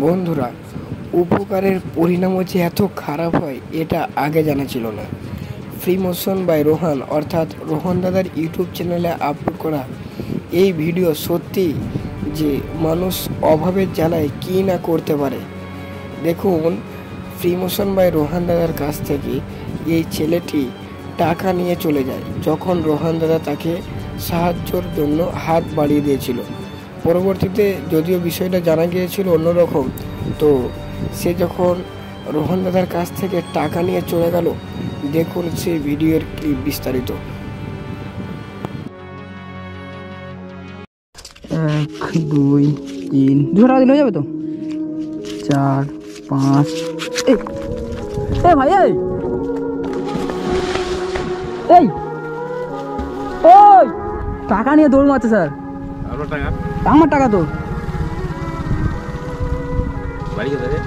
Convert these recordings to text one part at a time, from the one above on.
বন্ধুরা, উপকারের পরিণামও যে এত খারাপ হয় এটা আগে জানা ছিল না। ফ্রি মোশন বাই রোহান অর্থাৎ রোহন দাদার ইউটিউব চ্যানেলে আপলোড করা এই ভিডিও সত্যি যে মানুষ অভাবের জ্বালায় কী না করতে পারে। দেখুন, ফ্রি মোশন বাই রোহান দাদার কাছ থেকে এই ছেলেটি টাকা নিয়ে চলে যায় যখন রোহান দাদা তাকে সাহায্যের জন্য হাত বাড়িয়ে দিয়েছিল। পরবর্তীতে যদিও বিষয়টা জানা গিয়েছিল অন্যরকম, তো সে যখন রোহন দাদার কাছ থেকে টাকা নিয়ে চলে গেল, দেখুন সেই ভিডিওর ক্লিপ বিস্তারিত। 1 2 3 200 টাকা দিলে হয়ে যাবে তো? 4 5 এই ভাই এই এই ওই টাকা নিয়ে দৌড় মারছে স্যার। আমার টাকা তো বাড়ি গেছে রে,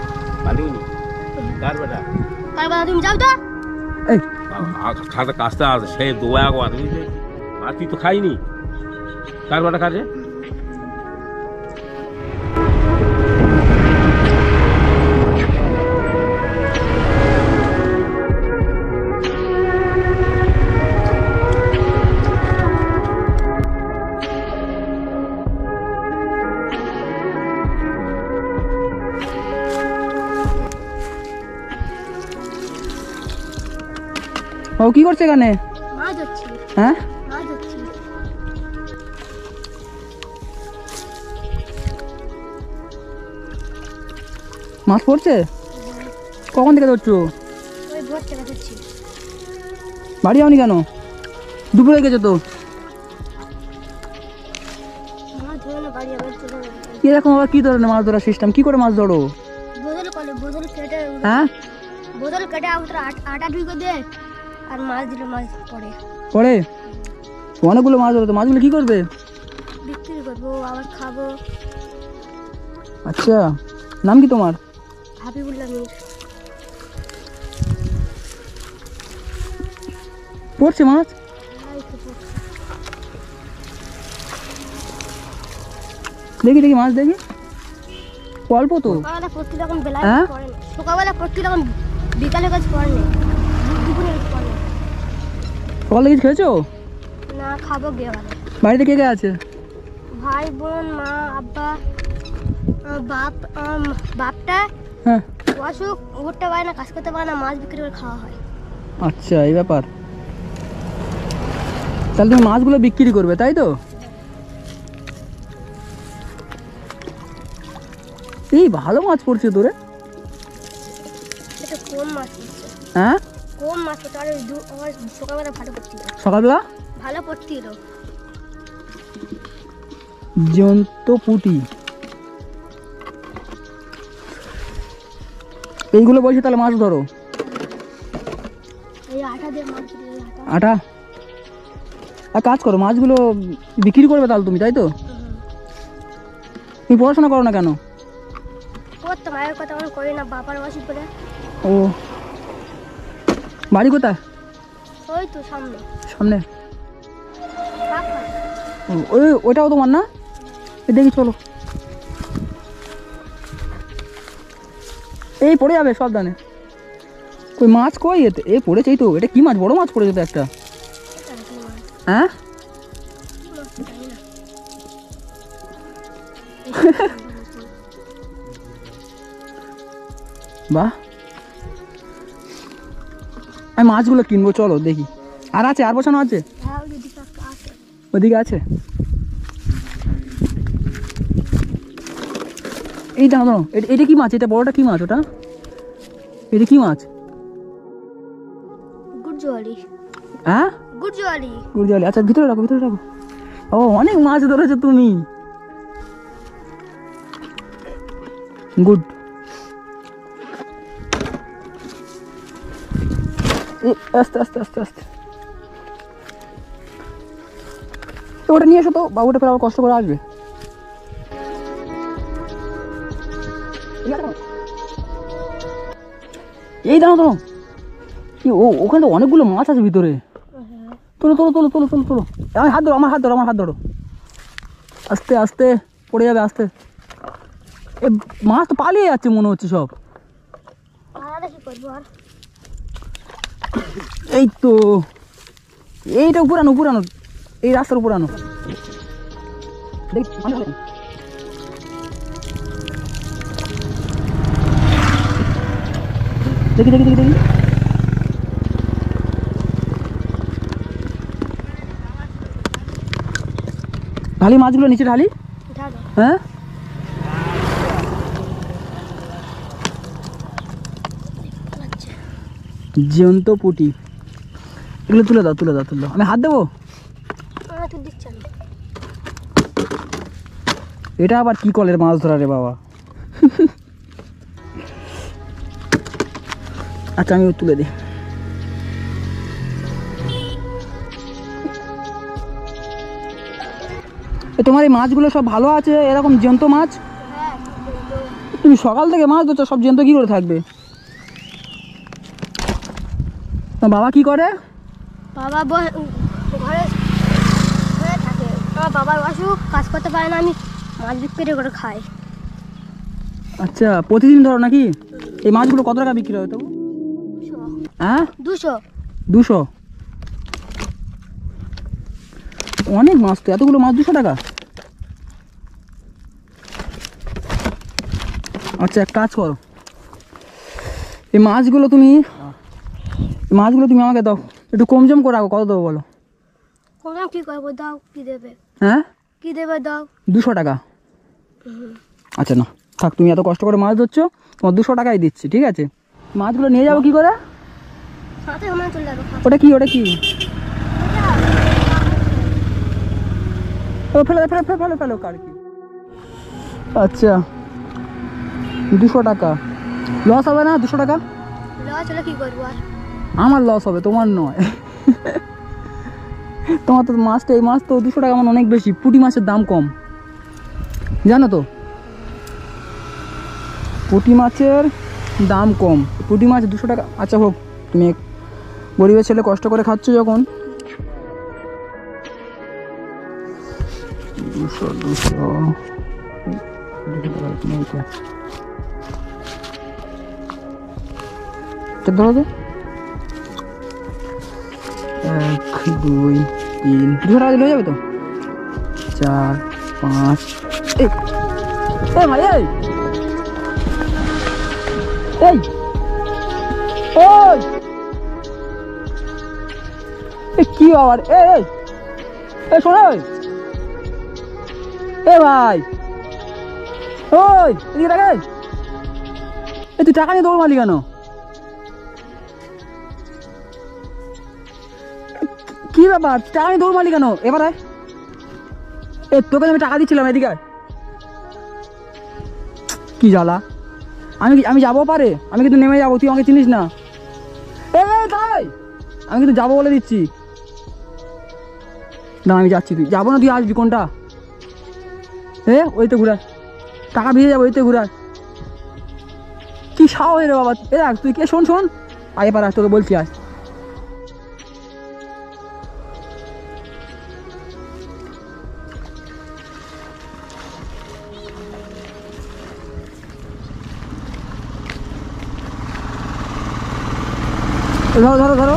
বাড়ি নি কার বেটা তুমি যাও তো। এই খাতা কাজটা আছে সে দোয়া গো তুমি আর তুই তো খাইনি কার বেটা কাজে ও কি করছে এখানে? মাছ হচ্ছে। হ্যাঁ মাছ হচ্ছে। মাছ পড়ছে? কখন থেকে ধরছো? ওই ভোর থেকে ধরছি। বাড়ি যাওনি কেন? দুপুরে গেছো তো। মাছ ধরে না বাড়ি আবার চলে যাবে। এরকম আবার কি ধরনের মাছ ধরার সিস্টেম? কি করে মাছ ধরো? বোতল কেটে হ্যাঁ বোতল কেটে আটা ঢুকে দে আর মাছ দিলে মাছ পড়ে। পরে অনেকগুলো মাছ ধরো তো, মাছগুলো কি করবে? বিক্রি করবো, আবার খাবো। আচ্ছা, নাম কি তোমার? হাবিবুল্লাহ মীর। পড়ছে মাছ? দেখি দেখি মাছ দেখি। অল্প তো। সকালবেলা পড়তে তখন বেলায় হ্যাঁ? পড়ে না। সকালবেলা পড়তে তখন বিকালে কাজ পড়ে না, দুপুরে কাজ পড়ে না। সকালে কিছু খেয়েছো? না, খাবো গিয়ে আবার। বাড়িতে কে কে আছে? ভাই বোন মা আব্বা বাপটা হ্যাঁ অসুখ, উঠতে পারে না, কাজ করতে পারে না, মাছ বিক্রি করে খাওয়া হয়। আচ্ছা, এই ব্যাপার। তাহলে তুমি মাছগুলো বিক্রি করবে তাই তো? এই ভালো মাছ পড়ছে তোরে। এটা কম মাছ পড়ছে। হ্যাঁ কম মাছ পড়ছে। আর আমার সকালবেলা ভালো পড়ছিল। সকালবেলা ভালো পড়ছিল। জ্যান্ত পুঁটি এইগুলো বলছে, তাহলে মাছ ধরো। এই আটা দিয়ে মাছ ধরে, এই আটা। আটা আর কাজ করো, মাছগুলো বিক্রি করবে তাহলে তুমি, তাই তো? তুমি পড়াশোনা করো না কেন? করতো, মায়ের কথা আমি করি না, বাবার অসুখ করে। ও, বাড়ি কোথায়? ওই তো সামনে। সামনে? বাবা, ওই ওইটাও তোমার না? দেখি চলো। এই পড়ে যাবে সাবধানে। কই মাছ কই? এতে এ পড়েছে, এই তো। এটা কি মাছ? বড় মাছ পড়েছে তো একটা। এটা কি মাছ? হ্যাঁ কি মাছ জানি না। বাহ, আমি মাছগুলো কিনবো, চলো দেখি। আর আছে? আর বসানো আছে? হ্যাঁ, ওই দিকে একটা আছে। ওদিকে আছে। এই দাঁড়াও দাঁড়াও, এটা কি মাছ? এটা বড়টা কি মাছ? ওটা এটা কি মাছ? গুড়জোয়ালি। হ্যাঁ, গুড়জোয়ালি। গুড়জালি। আচ্ছা, ভিতরে রাখো, ভিতরে রাখো। ও, অনেক মাছ ধরেছো তুমি। গুড। আস্তে আস্তে আস্তে আস্তে। ওটা নিয়ে এসো তো, বাবুটা ফের আবার কষ্ট করে আসবে। এই দাঁড়াও দাঁড়াও, ওখানে তো অনেকগুলো মাছ আছে ভিতরে। তোলো তোলো তোলো তোলো তোলো তোলো। আমার হাত ধরো, আমার হাত ধরো, আমার হাত ধরো। আস্তে আস্তে, পড়ে যাবে, আস্তে। এ মাছ তো পালিয়ে যাচ্ছে মনে হচ্ছে সব। আলাদা কি করবো আর? এই তো এইটা উপরানো উপরানো, এই রাস্তার উপরানো। দেখি দেখি দেখি দেখি ঢালি মাছগুলো নিচে ঢালি। উঠা দাও। হ্যাঁ জ্যান্ত পুঁটি, এগুলো তুলে দাও তুলে দাও তুলে দাও। আমি হাত দেবো? তুই দিচ্ছ না। এটা আবার কি কলের মাছ ধরা রে বাবা। আচ্ছা আমি তুলে দিই। তোমার এই মাছগুলো সব ভালো আছে এরকম জ্যান্ত মাছ? হ্যাঁ কিন্তু তুমি সকাল থেকে মাছ ধরছো, সব জ্যান্ত কি করে থাকবে? তো বাবা কি করে? বাবা ঘরে ঘরে থাকে। আমার বাবার অসুখ, কাজ করতে পারে না, আমি মাছ বিক্রি করে খাই। আচ্ছা প্রতিদিন ধরো নাকি? এই মাছগুলো কত টাকা বিক্রি হয় তবু? 200। হ্যাঁ 200। 200? অনেক মাছ তো, এতগুলো মাছ 200 টাকা? আচ্ছা এক কাজ করো, এই মাছগুলো তুমি আমাকে দাও, একটু কম জম করে রাখো। কত দেবো বলো? কোথাও কি করবো, দাও। কি দেবে? হ্যাঁ কি দেবে, দাও। 200 টাকা? আচ্ছা না থাক, তুমি এত কষ্ট করে মাছ ধরছো, তোমার 200 টাকাই দিচ্ছি, ঠিক আছে? মাছগুলো নিয়ে যাবো কি করে? সাথে আমার চলে যাবো। ওটা কি ওটা কি? ও ফেলে ফেলে ফেলে ফেলে ফেলে কার কি? আচ্ছা 200 টাকা লস হবে না? 200 টাকা লস হলে কি করবো আর? আমার লস হবে, তোমার নয়। তোমার তো মাছটা, এই মাছ তো 200 টাকা আমার অনেক বেশি। পুঁটি মাছের দাম কম জানো তো, পুঁটি মাছের দাম কম, পুঁটি মাছ 200 টাকা। আচ্ছা হোক, তুমি গরিবের ছেলে কষ্ট করে খাচ্ছ যখন। 200 ধরো তো, 1 2 3 200 টাকা দিলে হয়ে যাবে তো? 4 5 এই ভাই এই এই ওই কি আবার এই শোনো এ ভাই, ওই এদিকে টাকা, তুই টাকা নিয়ে দৌড় মারলি কেন? কি ব্যাপার, টাকা নিয়ে দৌড় মারলি কেন? এবার তোকে আমি টাকা দিচ্ছিলাম, এদিকে কি জ্বালা। আমি যাবো পারে, আমি কিন্তু নেমে যাবো, তুই আমাকে চিনিস না। তাই আমি কিন্তু যাবো বলে দিচ্ছি না, আমি যাচ্ছি, তুই যাবো না, তুই আসবি কোনটা? ওই তো ঘুরা, টাকা ভিজে যাবো, ওই তো ঘুরা। কি সাহস রে বাবা, দেখ তুই কে? শোন শোন, আয় এবার আস, তোকে বলছি আস। ধরো ধরো ধরো,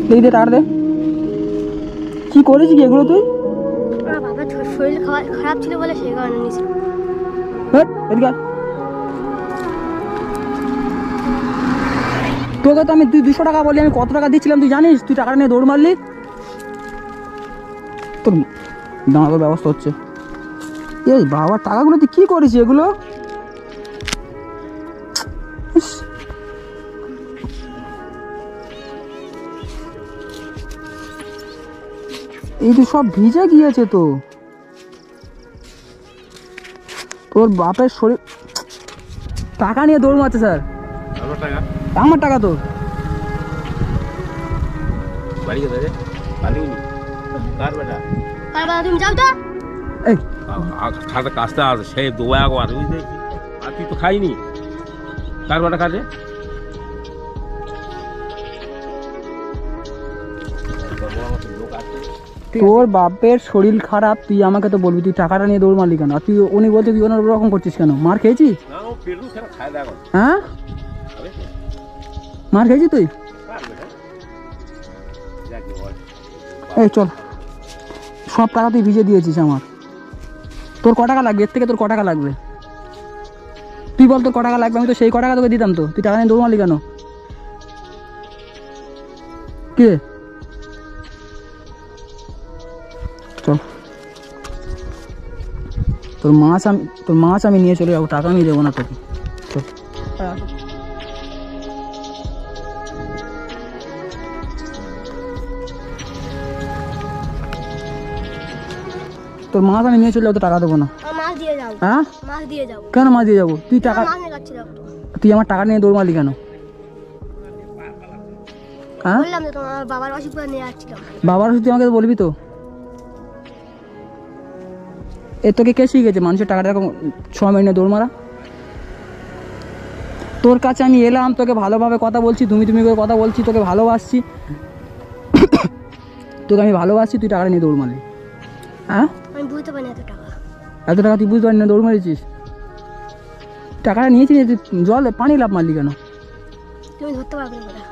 দেখি দে, টাকা দে। কি করেছি কি এগুলো তুই? বাবার শরীর খারাপ ছিল বলে সেই কারণে নিয়েছিল। এদিকে তোকে তো আমি 200 টাকা বলি, আমি কত টাকা দিচ্ছিলাম তুই জানিস? তুই টাকা নিয়ে দৌড় মারলি, তোর দাঁড়ানোর ব্যবস্থা হচ্ছে। এই বাবার টাকাগুলো তুই কি করেছি এগুলো? এই তো সব ভিজে গিয়েছে তো, তোর বাপের শরীর টাকা নিয়ে দৌড় মারছে। স্যার আমার টাকা তো তুমি যাও তো। এই খাতে কাজটা আছে সেই 2 বার বুঝলি, আর তুই তো খাইনি, কার বাটা কাজে লোক আছে তোর বাপের শরীর খারাপ, তুই আমাকে তো বলবি তুই টাকাটা নিয়ে দৌড় মারলি কেন? আর তুই উনি বলছে তুই ওনার রকম করছিস কেন? মার খেয়েছিস? না ও পেটু সেটা খায় দেখো হ্যাঁ খাবে মার খেয়েছিস তুই? খাবে যাকে বল এই চল, সব টাকা তুই ভিজে দিয়েছিস আমার। তোর ক টাকা লাগবে? এর থেকে তোর ক টাকা লাগবে তুই বল, তোর ক টাকা লাগবে? আমি তো সেই ক টাকা তোকে দিতাম, তো তুই টাকা নিয়ে দৌড় মারলি কেন? কে? চল, তোর মাছ আমি নিয়ে চলে যাবো, টাকা আমি দেবো না তোকে। চল তোর মাছ আমি নিয়ে চলে যাবো, তো টাকা দেবো না। মাছ দিয়ে যাও, হ্যাঁ মাছ দিয়ে যাও। কেন মাছ দিয়ে যাবো? তুই টাকা, মাছ নিয়ে যাচ্ছিলাম তো। তুই আমার টাকা নিয়ে দৌড় মারলি কেন? হ্যাঁ বললাম যে তোমার বাবার অসুখ করে নিয়ে যাচ্ছিলাম। বাবার ওষুধ তুই আমাকে বলবি তো? এ তোকে কে শিখেছে মানুষের টাকাটা এরকম সময় নিয়ে দৌড় মারা? তোর কাছে আমি এলাম, তোকে ভালোভাবে কথা বলছি, তুমি করে কথা বলছি, তোকে ভালোবাসছি, তোকে আমি ভালোবাসছি, তুই টাকাটা নিয়ে দৌড় মারলি। হ্যাঁ আমি বুঝতে পারিনি এত টাকা। এত টাকা তুই বুঝতে পারলি না, দৌড় মারিছিস? টাকাটা নিয়েছি নিয়ে তুই জলে পানি লাভ মারলি কেন? তুমি ধরতে পারবে না ওটা।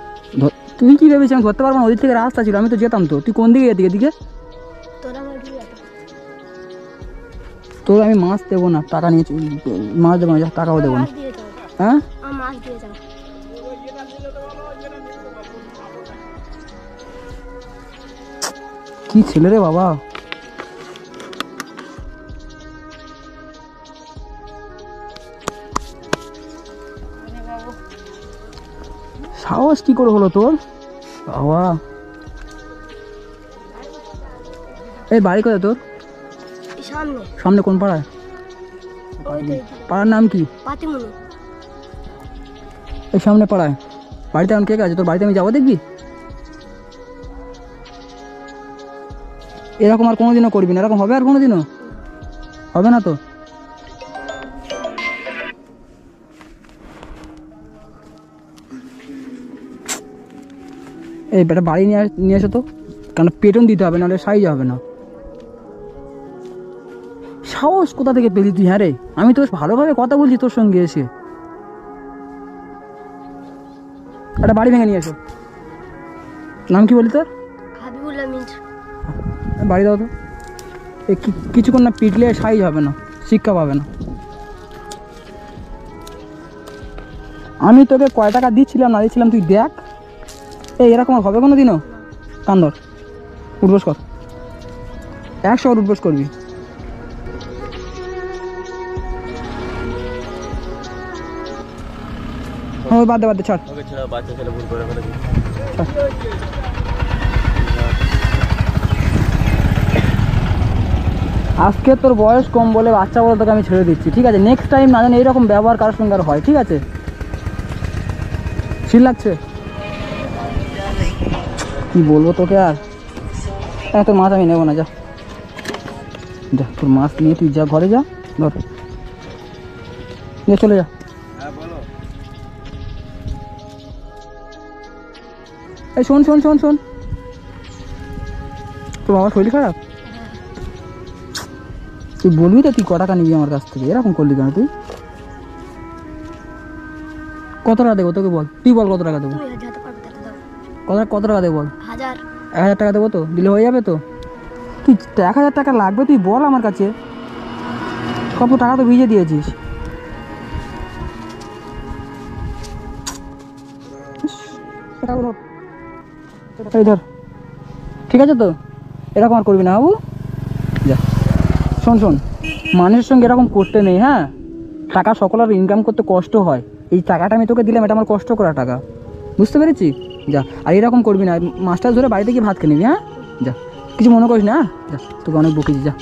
তুই কি ভেবেছিস আমি ধরতে পারবো না? ওদিক থেকে রাস্তা ছিল, আমি তো যেতাম তো। তুই কোন দিকে এদিকে এদিকে? তোরা আমার ডুবে যেত। তোর আমি মাছ দেবো না, টাকা নিয়ে মাছ দেবো না, টাকাও দেবো না। মাছ দিয়ে যাও, হ্যাঁ আমার মাছ দিয়ে যাও। কি ছেলে রে বাবা! সাহস কি করে হলো তোর বাবা? এই বাড়ি কোথায় তোর? এই সামনে, সামনে কোন পাড়ায়? ওই তো পাড়ার নাম কি? পাতিমুনি। এই সামনে পাড়ায়। বাড়িতে এখন কে কে আছে তোর? বাড়িতে আমি যাবো দেখবি? এরকম আর কোনোদিনও করবি না। এরকম হবে আর কোনোদিনও হবে না তো? এই বেটা বাড়ি নিয়ে এসো তো, কারণ পেটন দিতে হবে, নাহলে সাইজ হবে না। সাহস কোথা থেকে পেলি তুই? হ্যাঁ রে, আমি তো ভালোভাবে কথা বলছি তোর সঙ্গে এসে। একটা বাড়ি ভেঙে নিয়ে এসো। নাম কি বলি তোর? হাবিবুল্লাহ মিন্ট। বাড়ি দাও তো। এই কিছুক্ষণ না পিটলে সাইজ হবে না, শিক্ষা পাবে না। আমি তোকে কয় টাকা দিচ্ছিলাম না দিচ্ছিলাম তুই দেখ। এই এরকম আর হবে কোনো দিনও? কান ধর, উঠবোস কর, 100 উঠবোস করবি। হ্যাঁ বাদ দে ছাড়। ওকে ছেলে বাচ্চা ছেলে ভুল করে ফেলেছে। আজকে তোর বয়স কম বলে বাচ্চা বলে তোকে আমি ছেড়ে দিচ্ছি, ঠিক আছে? নেক্সট টাইম না জানি এইরকম ব্যবহার কারোর সঙ্গে আর হয়, ঠিক আছে? শীত লাগছে? কি বলবো তোকে আর? হ্যাঁ তোর মাছ আমি নেবো না, যা যা, তোর মাছ নিয়ে তুই যা, ঘরে যা, ধর নিয়ে চলে যা। হ্যাঁ বলো। এই শোন শোন শোন শোন, তোর বাবার শরীর খারাপ? তুই বলবি তো তুই ক টাকা নিবি আমার কাছ থেকে? এরকম করলি কেন তুই? কত টাকা দেবো তোকে বল? তুই বল কত টাকা দেবো? তুমি যেতে পারবে তাতে দাও। কত টাকা দেবো বল? 1000। 1000 টাকা দেবো তো? দিলে হয়ে যাবে তো? তুই 1000 টাকা লাগবে তুই বল আমার কাছে। কত টাকা তো ভিজে দিয়েছিস। এই ধর, ঠিক আছে তো? এরকম আর করবি না বাবু, যা। শোন শোন, মানুষের সঙ্গে এরকম করতে নেই, হ্যাঁ? টাকা সকলের ইনকাম করতে কষ্ট হয়। এই টাকাটা আমি তোকে দিলাম, এটা আমার কষ্ট করা টাকা, বুঝতে পেরেছি? যা, আর এরকম করবি না। মাস্টার ধরে বাড়িতে গিয়ে ভাত খেয়ে নিবি, হ্যাঁ? যা, কিছু মনে করিস না, যা, তোকে অনেক বকেছি, যা।